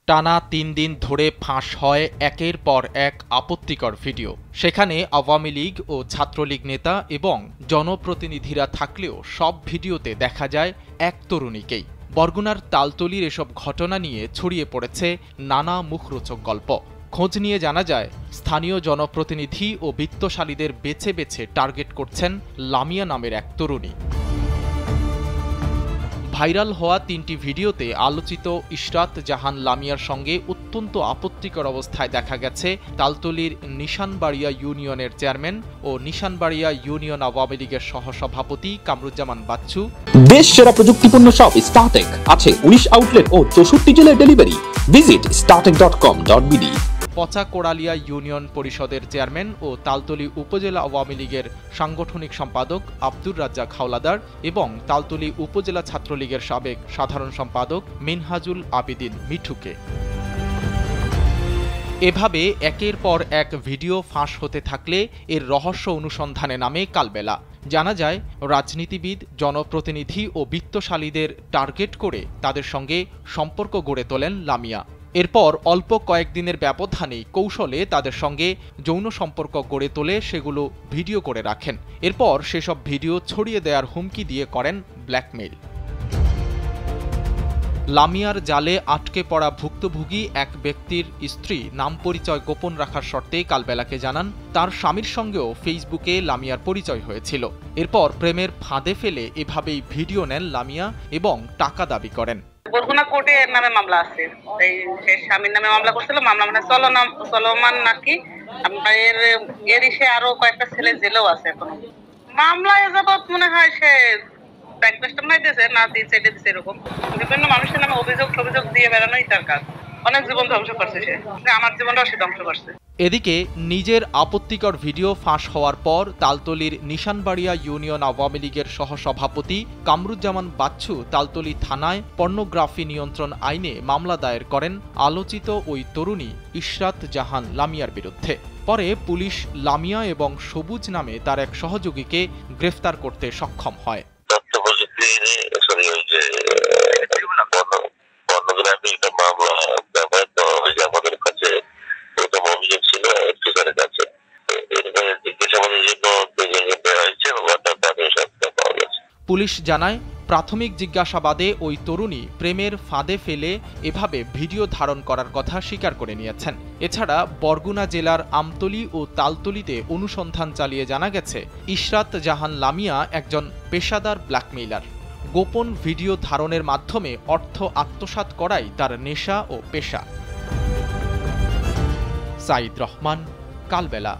টানা ৩ দিন ধরে ফাঁস হয় একের পর এক আপত্তিকর ভিডিও। সেখানে আওয়ামী লীগ ও ছাত্রলীগ নেতা এবং জনপ্রতিনিধিরা থাকলেও সব ভিডিওতে দেখা যায় এক তরুণীকেই। বরগুনার তালতলীর এসব ঘটনা নিয়ে ছড়িয়ে পড়েছে নানা মুখরোচক গল্প। খোঁজ নিয়ে জানা যায়, স্থানীয় জনপ্রতিনিধি ও বিত্তশালীদের বেছে বেছে টার্গেট করছেন লামিয়া নামের এক তরুণী। ভাইরাল হওয়া ৩টি ভিডিওতে আলোচিত ইশরাত জাহান লামিয়ার সঙ্গে অত্যন্ত আপত্তিকর অবস্থায় দেখা গেছে তালতলীর নিশানবাড়িয়া ইউনিয়নের চেয়ারম্যান ও নিশানবাড়িয়া ইউনিয়ন আওয়ামী লীগের সহসভাপতি কামরুজ্জামান বাচ্চু। দেশ সেরা প্রযুক্তিপূর্ণ শপ স্টারটেক আছে 19 আউটলেট ও 64 জেলায় ডেলিভারি। Visit startek.com.bd। পচা কোড়ালিয়া ইউনিয়ন পরিষদের চেয়ারম্যান ও তালতলী উপজেলা আওয়ামী লীগের সাংগঠনিক সম্পাদক আব্দুর রাজ্জাক হাওলাদার এবং তালতলী উপজেলা ছাত্রলীগের সাবেক সাধারণ সম্পাদক মিনহাজুল আবিদিন মিঠুকে। এভাবে একের পর এক ভিডিও ফাঁস হতে থাকলে এর রহস্য অনুসন্ধানে নামে কালবেলা। জানা যায়, রাজনীতিবিদ, জনপ্রতিনিধি ও বিত্তশালীদের টার্গেট করে তাদের সঙ্গে সম্পর্ক গড়ে তোলেন লামিয়া। এরপর অল্প কয়েকদিনের ব্যবধানেই কৌশলে তাদের সঙ্গে যৌন সম্পর্ক গড়ে তোলে সেগুলো ভিডিও করে রাখেন। এরপর সেসব ভিডিও ছড়িয়ে দেওয়ার হুমকি দিয়ে করেন ব্ল্যাকমেইল। লামিয়ার জালে আটকে পড়া ভুক্তভোগী এক ব্যক্তির স্ত্রী নাম পরিচয় গোপন রাখার শর্তে কালবেলাকে জানান, তার স্বামীর সঙ্গেও ফেসবুকে লামিয়ার পরিচয় হয়েছিল। এরপর প্রেমের ফাঁদে ফেলে এভাবেই ভিডিও নেন লামিয়া এবং টাকা দাবি করেন। বরগুনা কোর্টে এর নামে মামলা আছে, এই সে স্বামীর নামে মামলা করছিল। মামলা মানে চলমান নাকি, এর সে আরো কয়েকটা ছেলে জেলেও আছে এখনো। মামলায় যাবত মনে হয় সে এরকম বিভিন্ন মানুষের নামে অভিযোগ দিয়ে বেড়ানোই তার কাজ। অনেক জীবন ধ্বংস করছে সে, আমার জীবনটাও সে ধ্বংস করছে। এদিকে নিজের আপত্তিকর ভিডিও ফাঁস হওয়ার পর তালতলীর নিশানবাড়িয়া ইউনিয়ন আওয়ামী লীগের সহসভাপতি কামরুজ্জামান বাচ্চু তালতলী থানায় পর্নোগ্রাফি নিয়ন্ত্রণ আইনে মামলা দায়ের করেন আলোচিত ওই তরুণী ইশরাত জাহান লামিয়ার বিরুদ্ধে। পরে পুলিশ লামিয়া এবং সবুজ নামে তার এক সহযোগীকে গ্রেফতার করতে সক্ষম হয়। পুলিশ জানায়, প্রাথমিক জিজ্ঞাসাবাদে ওই তরুণী প্রেমের ফাঁদে ফেলে এভাবে ভিডিও ধারণ করার কথা স্বীকার করে নিয়েছেন। এছাড়া বরগুনা জেলার আমতলী ও তালতলীতে অনুসন্ধান চালিয়ে জানা গেছে, ইশরাত জাহান লামিয়া একজন পেশাদার ব্ল্যাকমেইলার। গোপন ভিডিও ধারণের মাধ্যমে অর্থ আত্মসাৎ করাই তার নেশা ও পেশা। সাইদ রহমান, কালবেলা।